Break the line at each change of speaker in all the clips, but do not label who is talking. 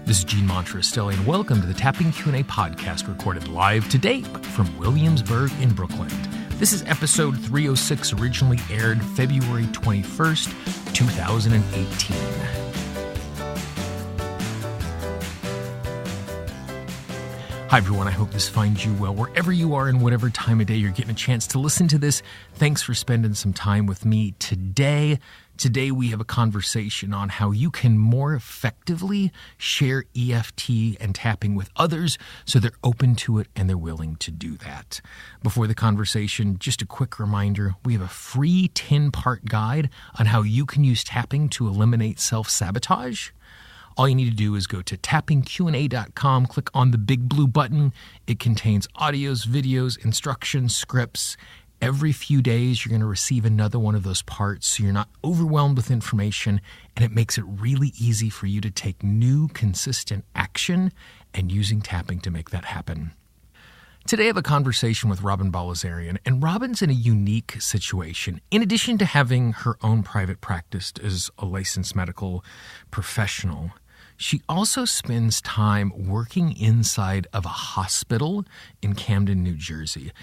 This is Gene Montestelli, and welcome to the Tapping Q&A podcast recorded live today from Williamsburg in Brooklyn. This is episode 306, originally aired February 21st, 2018. Hi, everyone. I hope this finds you well wherever you are and whatever time of day you're getting a chance to listen to this. Thanks for spending some time with me today. Today, we have a conversation on how you can more effectively share EFT and tapping with others so they're open to it and they're willing to do that. Before the conversation, just a quick reminder, we have a free 10-part guide on how you can use tapping to eliminate self-sabotage. All you need to do is go to tappingqa.com, click on the big blue button. It contains audios, videos, instructions, scripts. Every few days, you're going to receive another one of those parts so you're not overwhelmed with information, and it makes it really easy for you to take new, consistent action and using tapping to make that happen. Today, I have a conversation with Robin Bilazarian, and Robin's in a unique situation. In addition to having her own private practice as a licensed medical professional, she also spends time working inside of a hospital in Camden, New Jersey.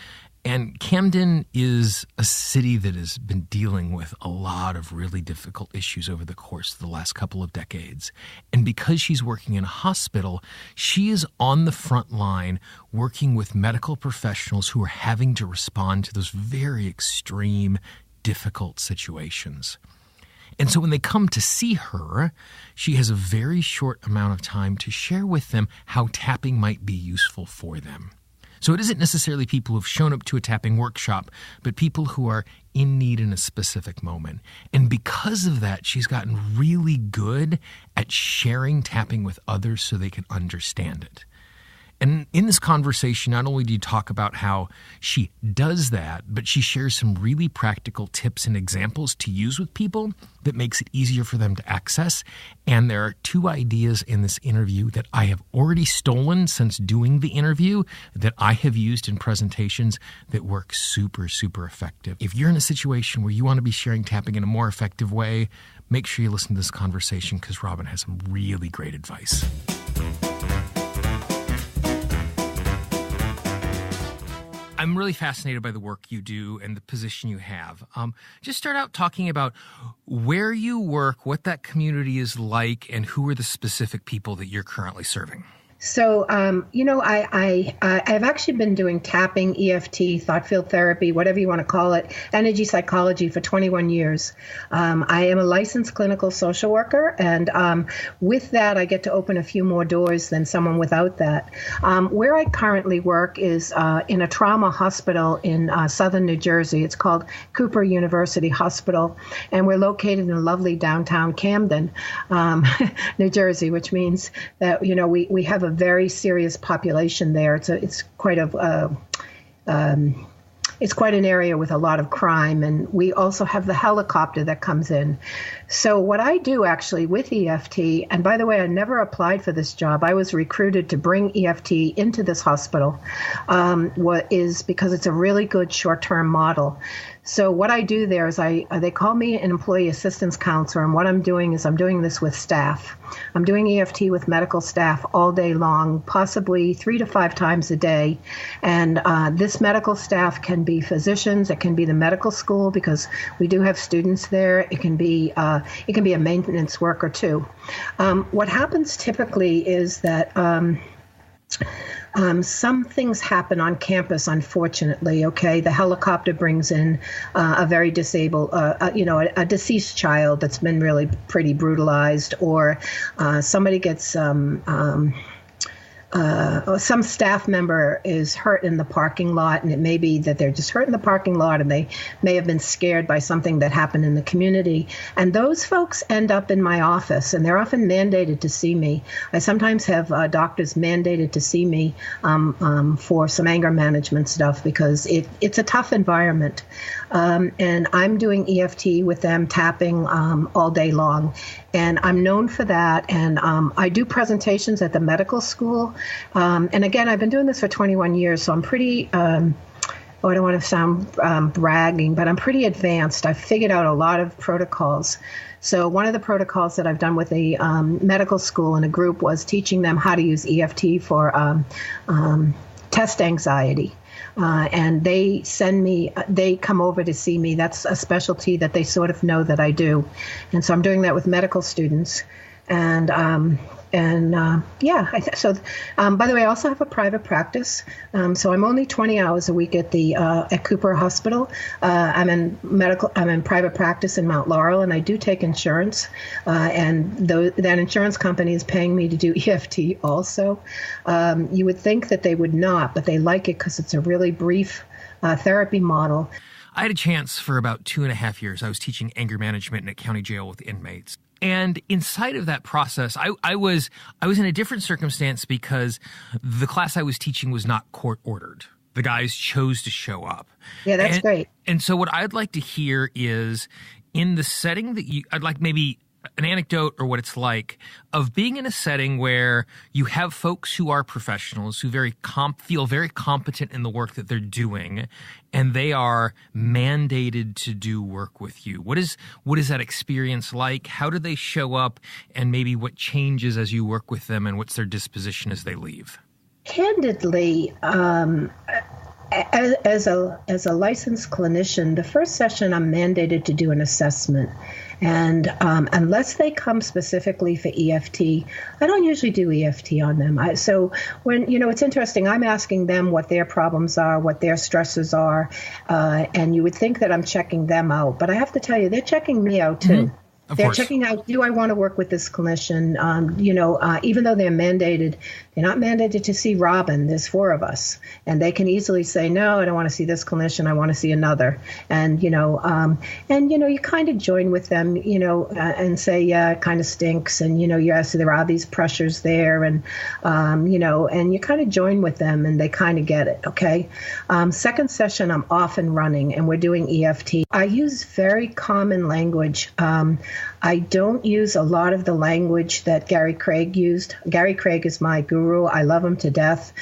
And Camden is a city that has been dealing with a lot of really difficult issues over the course of the last couple of decades. And because she's working in a hospital, she is on the front line working with medical professionals who are having to respond to those very extreme, difficult situations. And so when they come to see her, she has a very short amount of time to share with them how tapping might be useful for them. So it isn't necessarily people who've shown up to a tapping workshop, but people who are in need in a specific moment. And because of that, she's gotten really good at sharing tapping with others so they can understand it. And in this conversation, not only do you talk about how she does that, but she shares some really practical tips and examples to use with people that makes it easier for them to access. And there are two ideas in this interview that I have already stolen since doing the interview that I have used in presentations that work super, super effective. If you're in a situation where you want to be sharing tapping in a more effective way, make sure you listen to this conversation because Robin has some really great advice. I'm really fascinated by the work you do and the position you have. Just start out talking about where you work, what that community is like, and who are the specific people that you're currently serving.
So, I've actually been doing tapping, EFT, thought field therapy, whatever you want to call it, energy psychology for 21 years. I am a licensed clinical social worker, and with that, I get to open a few more doors than someone without that. Where I currently work is in a trauma hospital in southern New Jersey. It's called Cooper University Hospital, and we're located in lovely downtown Camden, New Jersey, which means that, we have a very serious population there. It's quite an area with a lot of crime, and we also have the helicopter that comes in. So what I do actually with EFT, and by the way, I never applied for this job. I was recruited to bring EFT into this hospital, is because it's a really good short-term model. So what I do there is they call me an employee assistance counselor, and what I'm doing is I'm doing this with staff. I'm doing EFT with medical staff all day long, possibly 3 to 5 times a day. And this medical staff can be physicians, it can be the medical school because we do have students there. It can be a maintenance worker too. What happens typically is that some things happen on campus, unfortunately, okay? The helicopter brings in a very disabled, a deceased child that's been really pretty brutalized, or somebody gets some staff member is hurt in the parking lot, and it may be that they're just hurt in the parking lot and they may have been scared by something that happened in the community. And those folks end up in my office, and they're often mandated to see me. I sometimes have doctors mandated to see me for some anger management stuff because it's a tough environment. And I'm doing EFT with them, tapping all day long. And I'm known for that. And I do presentations at the medical school. And again, I've been doing this for 21 years, so I'm pretty oh, I don't want to sound bragging, but I'm pretty advanced. I've figured out a lot of protocols. So one of the protocols that I've done with a medical school in a group was teaching them how to use EFT for test anxiety. And they come over to see me. That's a specialty that they sort of know that I do. And so I'm doing that with medical students. And by the way, I also have a private practice. So I'm only 20 hours a week at Cooper Hospital. I'm in private practice in Mount Laurel, and I do take insurance. And that insurance company is paying me to do EFT also. You would think that they would not, but they like it because it's a really brief therapy model.
I had a chance for about 2.5 years. I was teaching anger management in a county jail with inmates. And inside of that process, I was in a different circumstance because the class I was teaching was not court ordered. The guys chose to show up.
Yeah, that's great.
And so what I'd like to hear is, in the setting that I'd like maybe an anecdote or what it's like of being in a setting where you have folks who are professionals who feel very competent in the work that they're doing, and they are mandated to do work with you. What is that experience like? How do they show up, and maybe what changes as you work with them, and what's their disposition as they leave?
Candidly, as a licensed clinician, the first session I'm mandated to do an assessment. And unless they come specifically for EFT, I don't usually do EFT on them. So when, it's interesting, I'm asking them what their problems are, what their stresses are, and you would think that I'm checking them out. But I have to tell you, they're checking me out too.
Mm-hmm.
They're checking out, do I want to work with this clinician? Even though they're not mandated to see Robin. There's 4 of us. And they can easily say, no, I don't want to see this clinician. I want to see another. And, you kind of join with them, and say, yeah, it kind of stinks. And, yes, there are these pressures there. And, and you kind of join with them and they kind of get it. Okay. Second session, I'm off and running and we're doing EFT. I use very common language. I don't use a lot of the language that Gary Craig used. Gary Craig is my guru. I love him to death.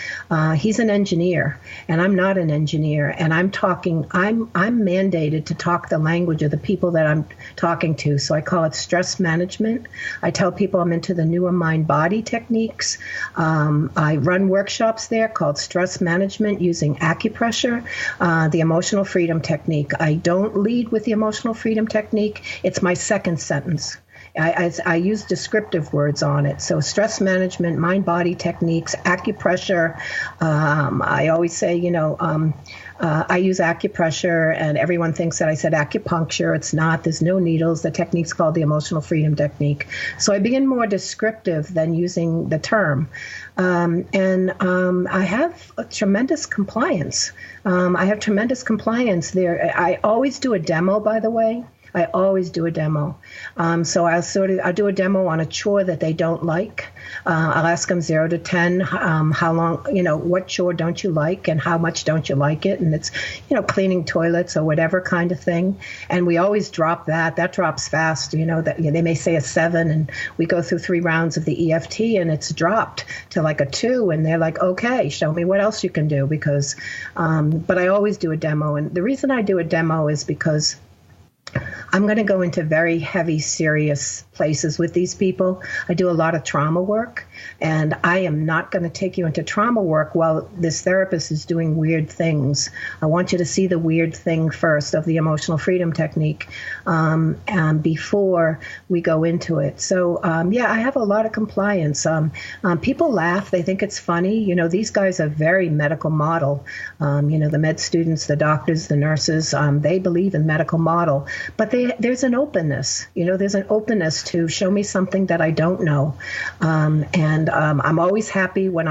He's an engineer, and I'm not an engineer. And I'm mandated to talk the language of the people that I'm talking to. So I call it stress management. I tell people I'm into the newer mind-body techniques. I run workshops there called stress management using acupressure, the emotional freedom technique. I don't lead with the emotional freedom technique. It's my second sentence. I use descriptive words on it. So stress management, mind-body techniques, acupressure. I always say, I use acupressure, and everyone thinks that I said acupuncture. It's not. There's no needles. The technique's called the emotional freedom technique. So I begin more descriptive than using the term. I have a tremendous compliance. There. I always do a demo, by the way. I always do a demo. So I'll do a demo on a chore that they don't like. I'll ask them 0 to 10, how long, what chore don't you like and how much don't you like it? And it's, cleaning toilets or whatever kind of thing. And we always drop that. That drops fast. That they may say a 7 and we go through 3 rounds of the EFT and it's dropped to like a 2. And they're like, okay, show me what else you can do because, but I always do a demo. And the reason I do a demo is because I'm going to go into very heavy, serious places with these people. I do a lot of trauma work, and I am not going to take you into trauma work while this therapist is doing weird things. I want you to see the weird thing first of the emotional freedom technique before we go into it. So, I have a lot of compliance. People laugh. They think it's funny. These guys are very medical model. The med students, the doctors, the nurses, they believe in medical model. But there's an openness, there's an openness to show me something that I don't know. I'm always happy when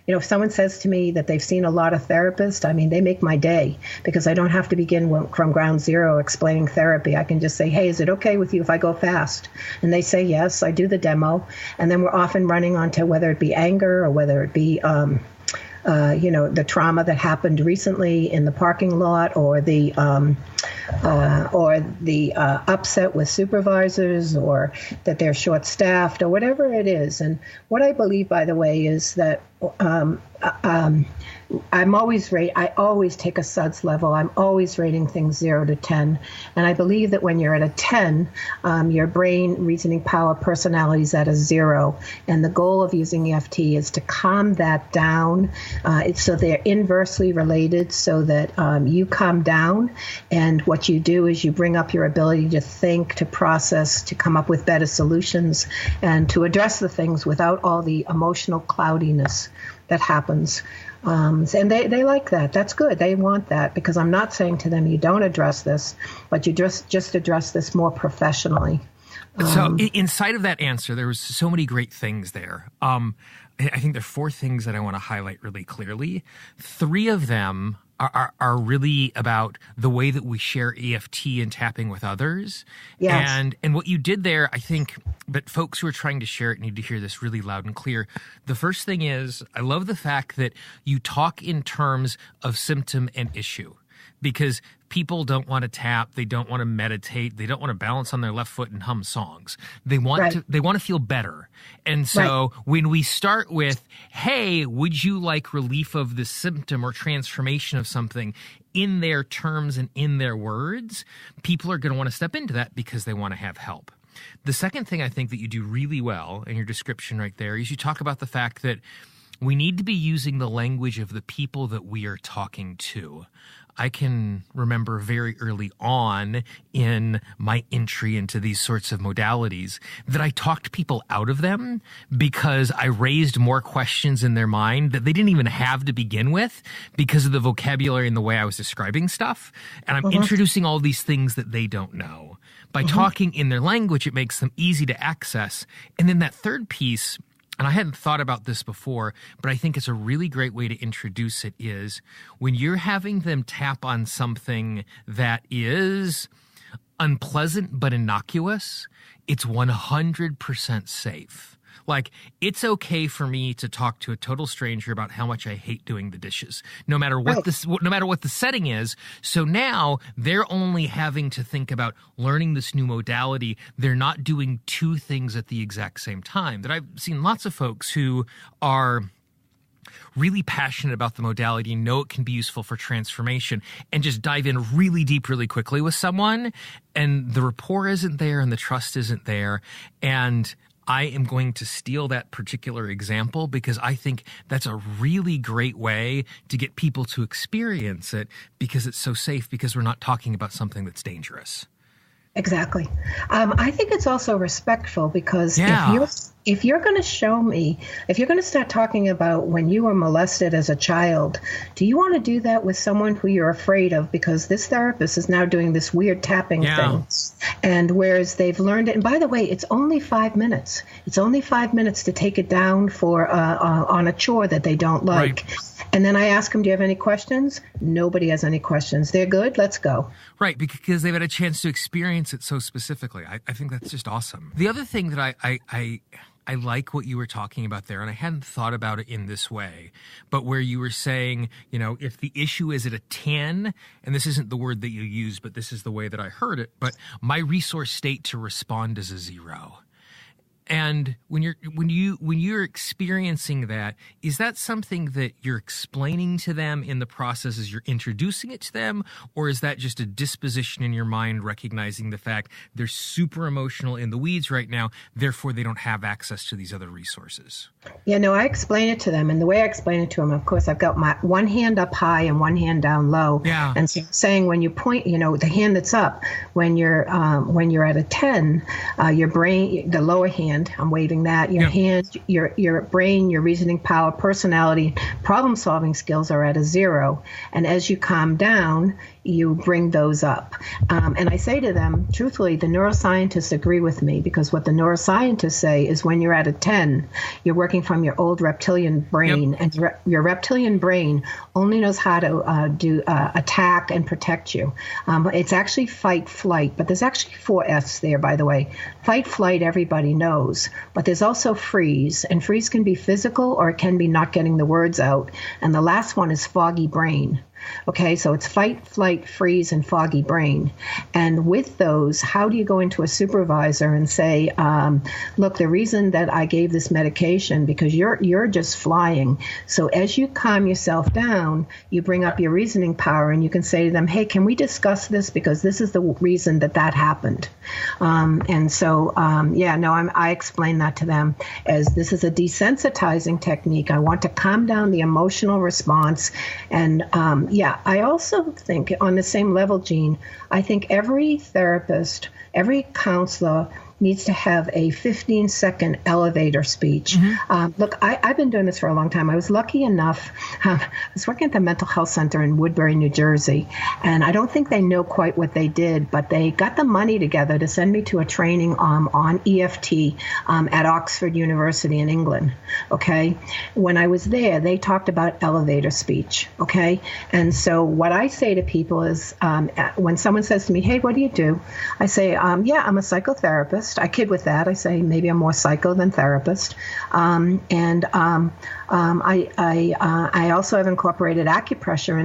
if someone says to me that they've seen a lot of therapists, they make my day because I don't have to begin from ground zero explaining therapy. I can just say, hey, is it okay with you if I go fast? And they say, yes, I do the demo. And then we're often running onto whether it be anger or whether it be the trauma that happened recently in the parking lot or the upset with supervisors or that they're short-staffed or whatever it is. And what I believe, by the way, is that I'm always I always take a SUDS level. I'm always rating things 0 to 10. And I believe that when you're at a 10, your brain, reasoning power, personality is at a 0. And the goal of using EFT is to calm that down. So they're inversely related so that you calm down. And what you do is you bring up your ability to think, to process, to come up with better solutions, and to address the things without all the emotional cloudiness that happens. And they like that. That's good. They want that, because I'm not saying to them, you don't address this, but you just address this more professionally.
So inside of that answer, there was so many great things there. I think there are 4 things that I want to highlight really clearly. 3 of them are really about the way that we share EFT and tapping with others.
Yes.
And what you did there, I think, but folks who are trying to share it need to hear this really loud and clear. The first thing is, I love the fact that you talk in terms of symptom and issue, because people don't want to tap, they don't want to meditate, they don't want to balance on their left foot and hum songs. They want to feel better. And so when we start with, hey, would you like relief of this symptom or transformation of something in their terms and in their words, people are going to want to step into that because they want to have help. The second thing I think that you do really well in your description right there is you talk about the fact that we need to be using the language of the people that we are talking to. I can remember very early on in my entry into these sorts of modalities that I talked people out of them because I raised more questions in their mind that they didn't even have to begin with because of the vocabulary and the way I was describing stuff. And I'm introducing all these things that they don't know. By talking in their language, it makes them easy to access. And then that third piece, and I hadn't thought about this before, but I think it's a really great way to introduce it, is when you're having them tap on something that is unpleasant but innocuous, it's 100% safe. Like, it's okay for me to talk to a total stranger about how much I hate doing the dishes, no matter what the setting is. So now they're only having to think about learning this new modality. They're not doing 2 things at the exact same time. That I've seen lots of folks who are really passionate about the modality, know it can be useful for transformation, and just dive in really deep really quickly with someone, and the rapport isn't there and the trust isn't there. And I am going to steal that particular example because I think that's a really great way to get people to experience it, because it's so safe, because we're not talking about something that's dangerous.
Exactly. I think it's also respectful, because if you're going to show me, if you're going to start talking about when you were molested as a child, do you want to do that with someone who you're afraid of? Because this therapist is now doing this weird tapping thing. And whereas they've learned it, and by the way, it's only 5 minutes. It's only 5 minutes to take it down for on a chore that they don't like. Right. And then I ask them, do you have any questions? Nobody has any questions. They're good. Let's go.
Right, because they've had a chance to experience it so specifically. I think that's just awesome. The other thing that I like what you were talking about there, and I hadn't thought about it in this way, but where you were saying, you know, if the issue is at a 10, and this isn't the word that you use, but this is the way that I heard it, but my resource state to respond is a 0. And when you're experiencing that, is that something that you're explaining to them in the process as you're introducing it to them, or is that just a disposition in your mind recognizing the fact they're super emotional in the weeds right now, therefore they don't have access to these other resources?
Yeah, no, I explain it to them, and the way I explain it to them, of course, I've got my one hand up high and one hand down low. Yeah. And so saying when you point, you know, the hand that's up, when you're at a 10, your brain, the lower hand, I'm waving that. Your hand, your brain, your reasoning power, personality, problem-solving skills are at a 0. And as you calm down, you bring those up. And I say to them, truthfully, the neuroscientists agree with me, because what the neuroscientists say is when you're at a 10, you're working from your old reptilian brain, and your reptilian brain only knows how to do attack and protect you. It's actually fight, flight, but there's actually 4 F's there, by the way. Fight, flight, everybody knows, but there's also freeze, and freeze can be physical or it can be not getting the words out. And the last one is foggy brain. Okay, so it's fight, flight, freeze, and foggy brain. And with those, how do you go into a supervisor and say, look, the reason that I gave this medication, because you're just flying. So as you calm yourself down, you bring up your reasoning power and you can say to them, hey, can we discuss this? Because this is the reason that happened. I explain that to them as this is a desensitizing technique. I want to calm down the emotional response. And I also think on the same level, Jean, I think every therapist, every counselor needs to have a 15-second elevator speech. Look, I've been doing this for a long time. I was lucky enough. I was working at the mental health center in Woodbury, New Jersey, and I don't think they know quite what they did, but they got the money together to send me to a training on EFT at Oxford University in England. Okay, when I was there, they talked about elevator speech. Okay, and so what I say to people is, when someone says to me, "Hey, what do you do?" I say, I'm a psychotherapist. I kid with that. I say maybe I'm more psycho than therapist. I also have incorporated acupressure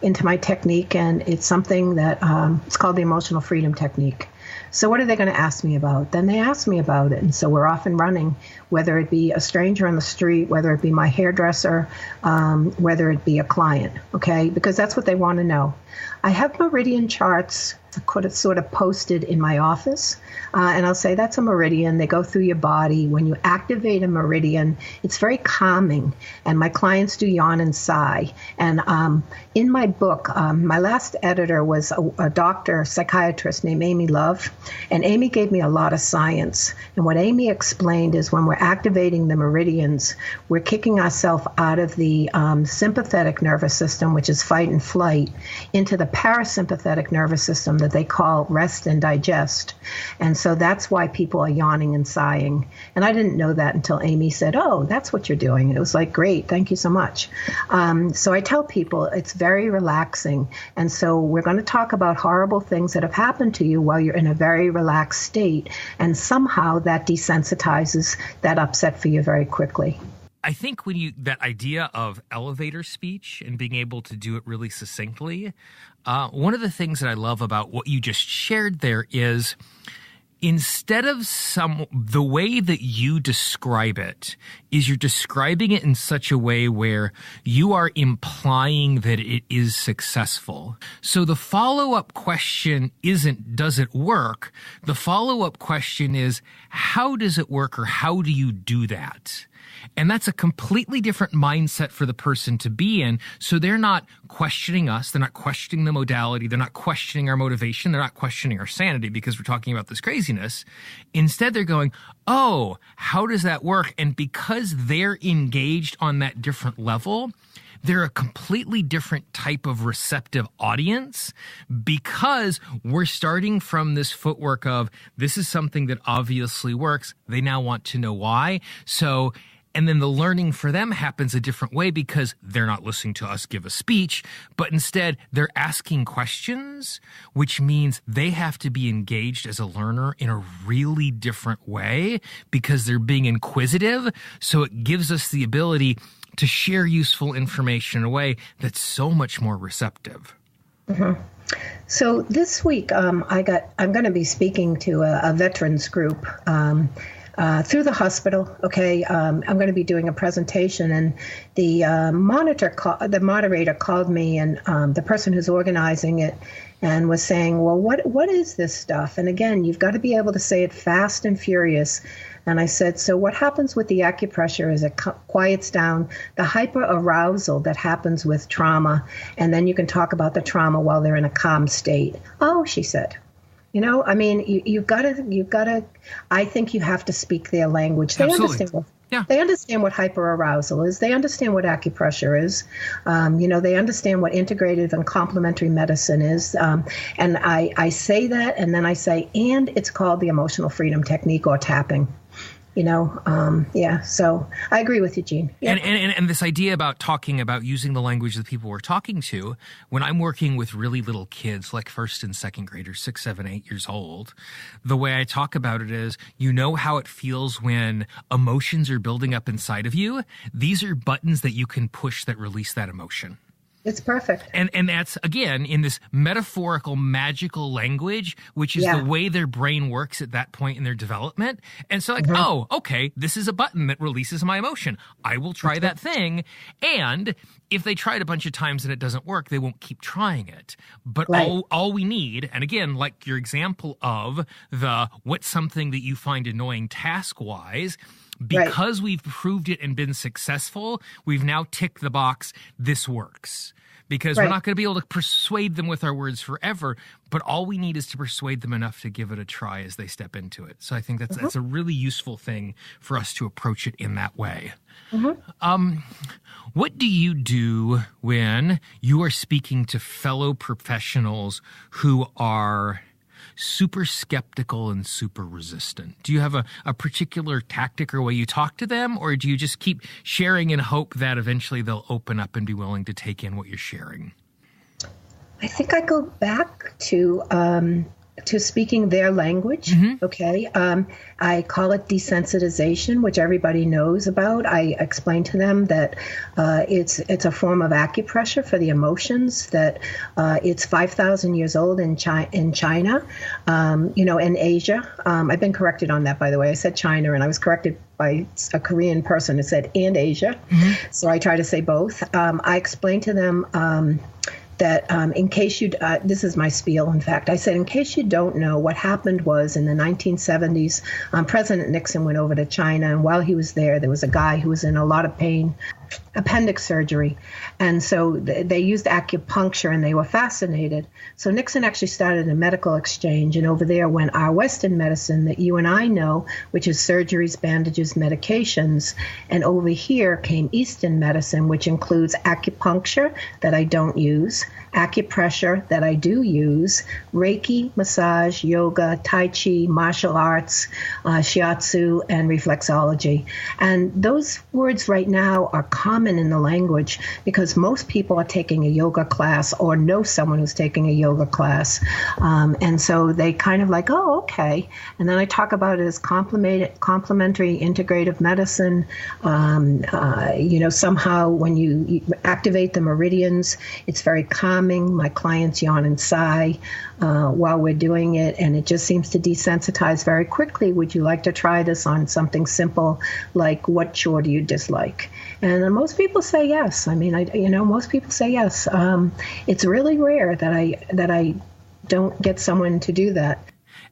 into my technique, and it's something that it's called the emotional freedom technique. So what are they going to ask me about? Then they ask me about it. And so we're off and running, whether it be a stranger on the street, whether it be my hairdresser, whether it be a client, okay? Because that's what they want to know. I have meridian charts sort of posted in my office, and I'll say that's a meridian. They go through your body. When you activate a meridian, it's very calming, and my clients do yawn and sigh. And in my book, my last editor was a doctor, psychiatrist named Amy Love, and Amy gave me a lot of science. And what Amy explained is when we're activating the meridians, we're kicking ourselves out of the sympathetic nervous system, which is fight and flight, into the parasympathetic nervous system that they call rest and digest. And so that's why people are yawning and sighing. And I didn't know that until Amy said, oh, that's what you're doing. And it was like, great, thank you so much. So I tell people it's very relaxing. And so we're going to talk about horrible things that have happened to you while you're in a very relaxed state. And somehow that desensitizes that upset for you very quickly.
I think that idea of elevator speech and being able to do it really succinctly, one of the things that I love about what you just shared there is instead of the way that you describe it is you're describing it in such a way where you are implying that it is successful. So the follow-up question isn't, does it work? The follow-up question is, how does it work, or how do you do that? And that's a completely different mindset for the person to be in. So they're not questioning us. They're not questioning the modality. They're not questioning our motivation. They're not questioning our sanity because we're talking about this craziness. Instead, they're going, oh, how does that work? And because they're engaged on that different level, they're a completely different type of receptive audience because we're starting from this footwork of this is something that obviously works. They now want to know why. And then the learning for them happens a different way because they're not listening to us give a speech, but instead they're asking questions, which means they have to be engaged as a learner in a really different way because they're being inquisitive. So it gives us the ability to share useful information in a way that's so much more receptive.
Mm-hmm. So this week, I'm going to be speaking to a veterans group through the hospital. Okay, I'm going to be doing a presentation, and the moderator called me, and the person who's organizing it, and was saying, well, what is this stuff? And again, you've got to be able to say it fast and furious. And I said, so what happens with the acupressure is it quiets down the hyperarousal that happens with trauma, and then you can talk about the trauma while they're in a calm state. Oh, she said. I mean, you've got to, I think you have to speak their language. They understand They understand what hyperarousal is. They understand what acupressure is. They understand what integrative and complementary medicine is. And I say that, and then I say, and it's called the emotional freedom technique or tapping. So I agree with you, Gene. Yeah.
And this idea about talking about using the language that people we're talking to, when I'm working with really little kids, like first and second graders, 6, 7, 8 years old, the way I talk about it is, how it feels when emotions are building up inside of you. These are buttons that you can push that release that emotion.
It's perfect.
And that's, again, in this metaphorical, magical language, which is the way their brain works at that point in their development. And so, like, oh, okay, this is a button that releases my emotion. I will try that thing. And if they try it a bunch of times and it doesn't work, they won't keep trying it. But all we need, and again, like your example of what's something that you find annoying task-wise, because we've proved it and been successful, we've now ticked the box, this works. Because we're not going to be able to persuade them with our words forever, but all we need is to persuade them enough to give it a try as they step into it. So I think that's a really useful thing for us to approach it in that way. What do you do when you are speaking to fellow professionals who are super skeptical and super resistant? Do you have a particular tactic or way you talk to them, or do you just keep sharing in hope that eventually they'll open up and be willing to take in what you're sharing?
I think I go back to speaking their language. Okay. I call it desensitization, which everybody knows about. I explain to them that it's a form of acupressure for the emotions, that it's 5,000 years old in China, in Asia. I've been corrected on that, by the way. I said China, and I was corrected by a Korean person who said, and Asia. So I try to say both. I explain to them that in case you, this is my spiel, in fact, I said, in case you don't know, what happened was in the 1970s, President Nixon went over to China, and while he was there was a guy who was in a lot of pain, appendix surgery. And so they used acupuncture, and they were fascinated. So Nixon actually started a medical exchange, and over there went our Western medicine that you and I know, which is surgeries, bandages, medications. And over here came Eastern medicine, which includes acupuncture that I don't use, acupressure that I do use, Reiki, massage, yoga, Tai Chi, martial arts, shiatsu, and reflexology. And those words right now are common in the language because most people are taking a yoga class or know someone who's taking a yoga class. And so they kind of like, oh, okay. And then I talk about it as complementary integrative medicine. Somehow when you activate the meridians, it's very calming. My clients yawn and sigh while we're doing it, and it just seems to desensitize very quickly. Would you like to try this on something simple like what chore do you dislike? And most people say yes. I mean, most people say yes. It's really rare that I don't get someone to do that.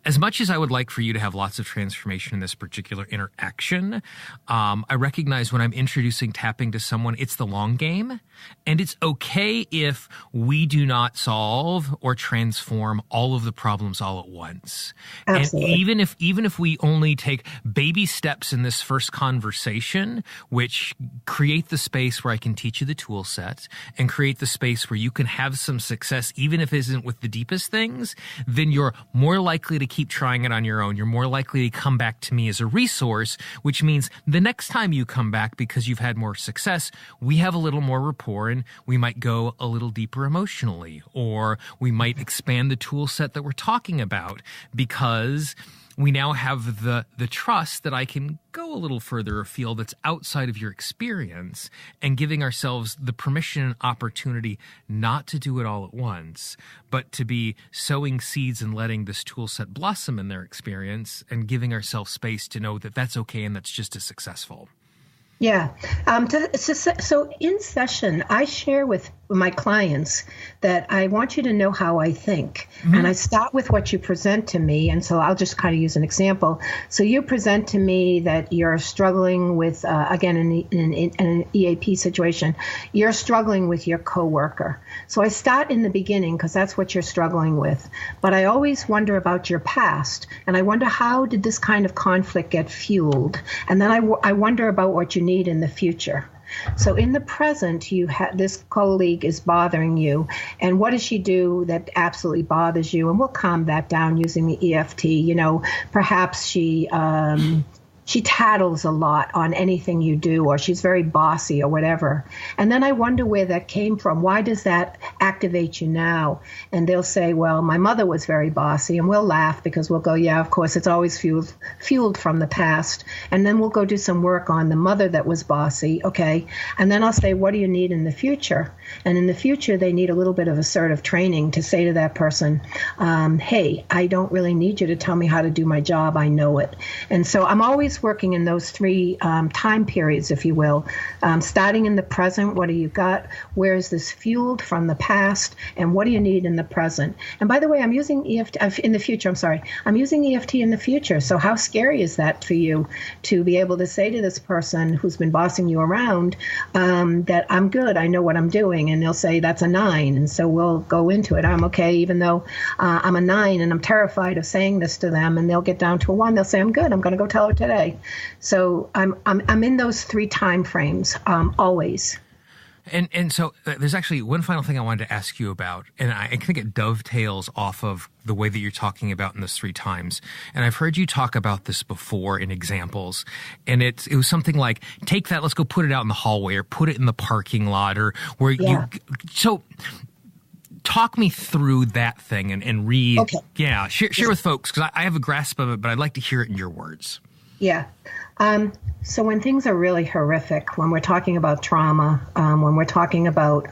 As much as I would like for you to have lots of transformation in this particular interaction, I recognize when I'm introducing tapping to someone, it's the long game. And it's okay if we do not solve or transform all of the problems all at once.
Absolutely.
And even if we only take baby steps in this first conversation, which create the space where I can teach you the tool set and create the space where you can have some success, even if it isn't with the deepest things, then you're more likely to keep trying it on your own. You're more likely to come back to me as a resource, which means the next time you come back because you've had more success, we have a little more rapport and we might go a little deeper emotionally, or we might expand the tool set that we're talking about because we now have the trust that I can go a little further afield that's outside of your experience, and giving ourselves the permission and opportunity not to do it all at once, but to be sowing seeds and letting this tool set blossom in their experience and giving ourselves space to know that that's okay and that's just as successful.
Yeah. So in session, I share with my clients that I want you to know how I think. And I start with what you present to me. And so I'll just kind of use an example. So you present to me that you're struggling with, again, in an EAP situation, you're struggling with your coworker. So I start in the beginning because that's what you're struggling with. But I always wonder about your past. And I wonder, how did this kind of conflict get fueled? And then I wonder about what you need in the future. So in the present, this colleague is bothering you, and what does she do that absolutely bothers you? And we'll calm that down using the EFT. Perhaps she she tattles a lot on anything you do, or she's very bossy or whatever. And then I wonder where that came from. Why does that activate you now? And they'll say, well, my mother was very bossy, and we'll laugh because we'll go, yeah, of course, it's always fueled from the past. And then we'll go do some work on the mother that was bossy, okay? And then I'll say, what do you need in the future? And in the future, they need a little bit of assertive training to say to that person, hey, I don't really need you to tell me how to do my job. I know it. And so I'm always working in those three time periods, if you will. Starting in the present, what do you got? Where is this fueled from the past? And what do you need in the present? And by the way, I'm using EFT in the future. I'm using EFT in the future. So how scary is that for you to be able to say to this person who's been bossing you around that I'm good, I know what I'm doing? And they'll say, that's a 9. And so we'll go into it. I'm okay, even though I'm a 9 and I'm terrified of saying this to them. And they'll get down to a 1. They'll say, I'm good. I'm going to go tell her today. So I'm in those three time frames always.
And so there's actually one final thing I wanted to ask you about, and I think it dovetails off of the way that you're talking about in those three times. And I've heard you talk about this before in examples, and it was something like, take that, let's go put it out in the hallway, or put it in the parking lot, or where so talk me through that thing and read. Okay. Yeah, share with folks, because I have a grasp of it, but I'd like to hear it in your words.
Yeah. So when things are really horrific, when we're talking about trauma, when we're talking about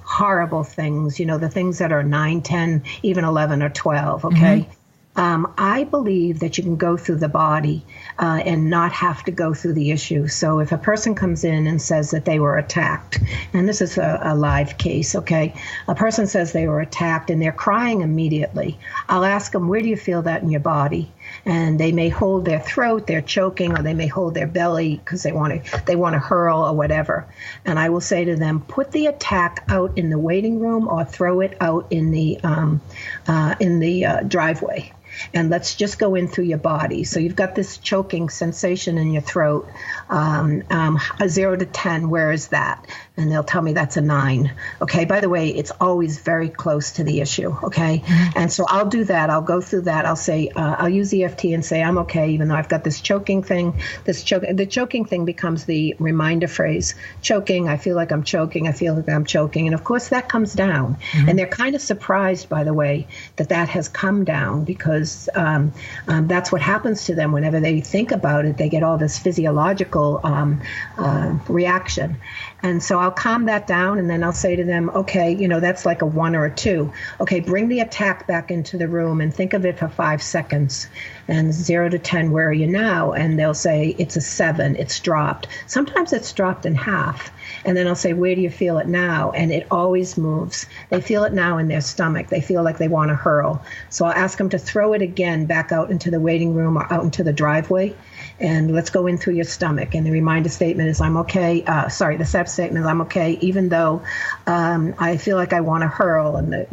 horrible things, the things that are 9, 10, even 11 or 12, okay? Mm-hmm. I believe that you can go through the body and not have to go through the issue. So if a person comes in and says that they were attacked, and this is a live case, okay? A person says they were attacked and they're crying immediately. I'll ask them, where do you feel that in your body? And they may hold their throat, they're choking, or they may hold their belly because they want to hurl or whatever. And I will say to them, put the attack out in the waiting room or throw it out in the driveway. And let's just go in through your body. So you've got this choking sensation in your throat. A 0 to 10, where is that? And they'll tell me that's a 9. Okay, by the way, it's always very close to the issue, okay? Mm-hmm. And so I'll do that. I'll go through that. I'll say, I'll use EFT and say, I'm okay, even though I've got this choking thing. The choking thing becomes the reminder phrase. Choking, I feel like I'm choking, I feel like I'm choking. And of course, that comes down. Mm-hmm. And they're kind of surprised, by the way, that has come down, because that's what happens to them whenever they think about it. They get all this physiological reaction. And so I'll calm that down, and then I'll say to them, okay, that's like a 1 or a 2. Okay, bring the attack back into the room and think of it for 5 seconds. And 0 to 10, where are you now? And they'll say, it's a 7, it's dropped. Sometimes it's dropped in half. And then I'll say, where do you feel it now? And it always moves. They feel it now in their stomach. They feel like they want to hurl. So I'll ask them to throw it again back out into the waiting room or out into the driveway. And let's go in through your stomach. And the reminder statement is, I'm okay. The SEP statement is, I'm okay, even though I feel like I want to hurl. And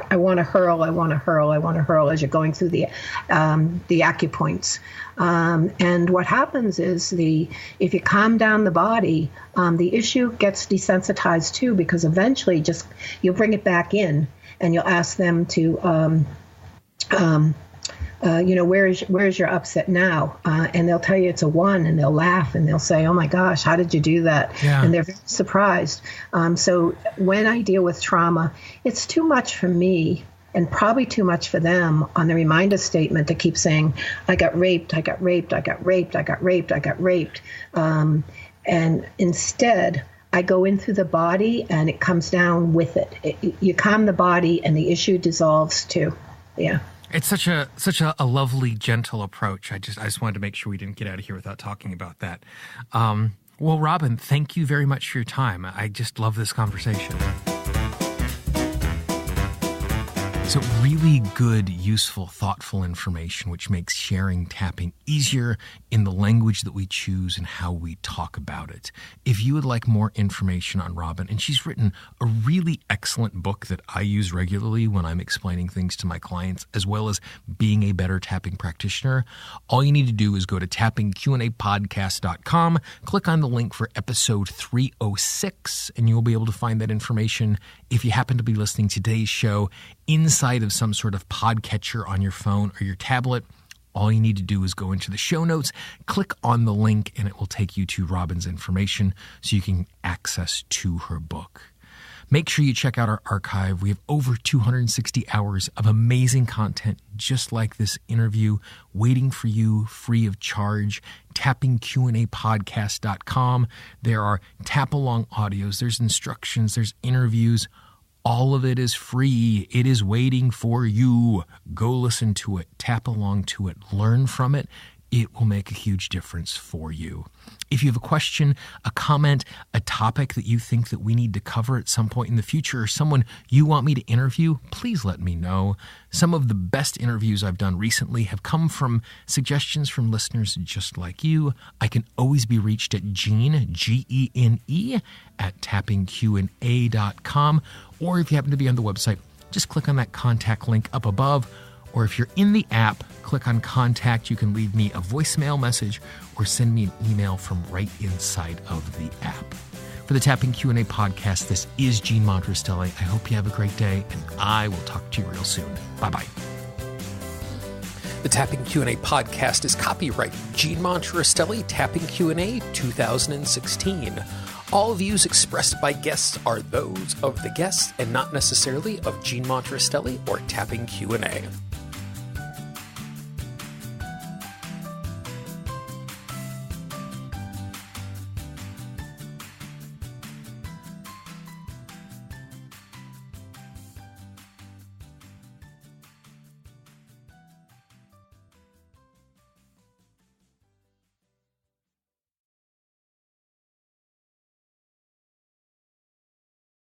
I want to hurl, I want to hurl, I want to hurl, as you're going through the acupoints. And what happens is, if you calm down the body, the issue gets desensitized too, because eventually you'll bring it back in and you'll ask them to, where is your upset now? And they'll tell you it's a 1, and they'll laugh and they'll say, oh my gosh, how did you do that? Yeah. And they're very surprised. So when I deal with trauma, it's too much for me and probably too much for them on the reminder statement to keep saying, I got raped, I got raped, I got raped, I got raped, I got raped. And instead, I go in through the body and it comes down with it. You calm the body and the issue dissolves too. Yeah.
It's such a lovely, gentle approach. I just wanted to make sure we didn't get out of here without talking about that. Well, Robin, thank you very much for your time. I just love this conversation. So really good, useful, thoughtful information, which makes sharing tapping easier in the language that we choose and how we talk about it. If you would like more information on Robin, and she's written a really excellent book that I use regularly when I'm explaining things to my clients, as well as being a better tapping practitioner, all you need to do is go to tappingqandapodcast.com, click on the link for episode 306, and you'll be able to find that information if you happen to be listening to today's show inside of some sort of podcatcher on your phone or your tablet. all you need to do is go into the show notes, click on the link, and it will take you to Robin's information so you can access to her book. Make sure you check out our archive. We have over 260 hours of amazing content just like this interview waiting for you free of charge. tappingqandapodcast.com. There are tap-along audios, there's instructions, there's interviews. All of it is free. It is waiting for you. Go listen to it, tap along to it, learn from it. It will make a huge difference for you. If you have a question, a comment, a topic that you think that we need to cover at some point in the future, or someone you want me to interview, please let me know. Some of the best interviews I've done recently have come from suggestions from listeners just like you. I can always be reached at Gene, Gene, at tappingqanda.com. Or if you happen to be on the website, just click on that contact link up above. Or if you're in the app, click on contact. You can leave me a voicemail message or send me an email from right inside of the app. For the Tapping Q&A podcast, this is Gene Montrastelli. I hope you have a great day, and I will talk to you real soon. Bye-bye. The Tapping Q&A podcast is copyright Gene Montrastelli, Tapping Q&A 2016. All views expressed by guests are those of the guests and not necessarily of Gene Montrastelli or Tapping Q&A.